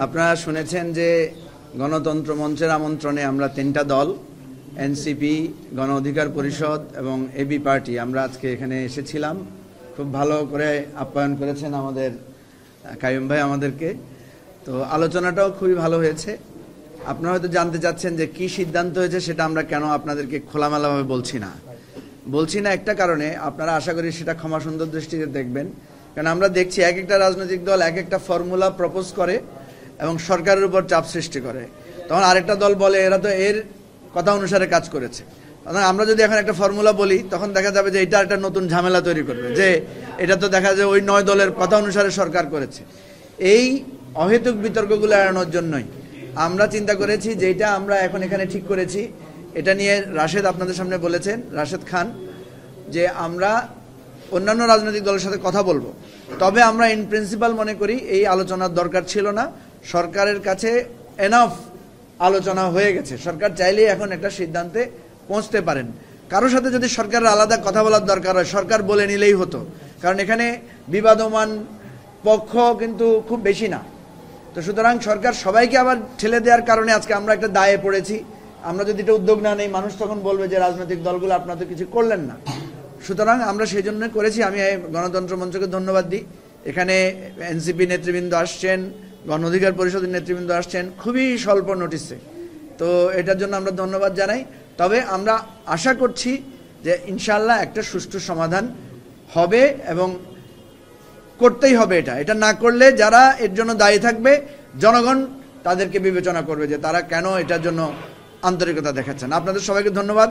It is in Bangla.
আপনারা শুনেছেন যে গণতন্ত্র মঞ্চের আমন্ত্রণে আমরা তিনটা দল এনসিপি, গণ অধিকার পরিষদ এবং এবি পার্টি আমরা আজকে এখানে এসেছিলাম। খুব ভালো করে আপ্যায়ন করেছেন আমাদের কাইয়ুম ভাই আমাদেরকে। তো আলোচনাটাও খুবই ভালো হয়েছে। আপনারা হয়তো জানতে চাচ্ছেন যে কি সিদ্ধান্ত হয়েছে, সেটা আমরা কেন আপনাদেরকে খোলামেলাভাবে বলছি না একটা কারণে। আপনারা আশা করি সেটা ক্ষমা সুন্দর দৃষ্টিতে দেখবেন, কারণ আমরা দেখছি এক একটা রাজনৈতিক দল এক একটা ফর্মুলা প্রপোজ করে এবং সরকারের উপর চাপ সৃষ্টি করে। তখন আরেকটা দল বলে এরা তো এর কথা অনুসারে কাজ করেছে। আমরা যদি এখন একটা ফর্মুলা বলি, তখন দেখা যাবে যে এটা একটা নতুন ঝামেলা তৈরি করবে, যে এটা তো দেখা যায় ওই 9 দলের কথা অনুসারে সরকার করেছে। এই অহেতুক বিতর্কগুলো এড়ানোর জন্যই আমরা চিন্তা করেছি যে এটা আমরা এখন এখানে ঠিক করেছি। এটা নিয়ে রাশেদ আপনাদের সামনে বলেছেন, রাশেদ খান, যে আমরা অন্যান্য রাজনৈতিক দলের সাথে কথা বলবো, তবে আমরা ইন প্রিন্সিপাল মনে করি এই আলোচনার দরকার ছিল না। সরকারের কাছে এনাফ আলোচনা হয়ে গেছে। সরকার চাইলেই এখন একটা সিদ্ধান্তে পৌঁছতে পারেন। কারোর সাথে যদি সরকারের আলাদা কথা বলার দরকার হয়, সরকার বলে নিলেই হতো, কারণ এখানে বিবাদমান পক্ষ কিন্তু খুব বেশি না। তো সুতরাং সরকার সবাইকে আবার ঠেলে দেওয়ার কারণে আজকে আমরা একটা দায়ে পড়েছি। আমরা যদি এটা উদ্যোগ না নেই, মানুষ তখন বলবে যে রাজনৈতিক দলগুলো আপনারা তো কিছু করলেন না। সুতরাং আমরা সেই জন্য করেছি। আমি গণতন্ত্র মঞ্চকে ধন্যবাদ দিই। এখানে এনসিপি নেতৃবৃন্দ আসছেন, গণ অধিকার পরিষদের নেতৃবৃন্দ আসছেন খুবই স্বল্প নোটিসে। তো এটার জন্য আমরা ধন্যবাদ জানাই। তবে আমরা আশা করছি যে ইনশাআল্লাহ একটা সুষ্ঠু সমাধান হবে এবং করতেই হবে। এটা না করলে যারা এর জন্য দায়ী থাকবে, জনগণ তাদেরকে বিবেচনা করবে যে তারা কেন এটার জন্য আন্তরিকতা দেখাচ্ছেন। আপনাদের সবাইকে ধন্যবাদ।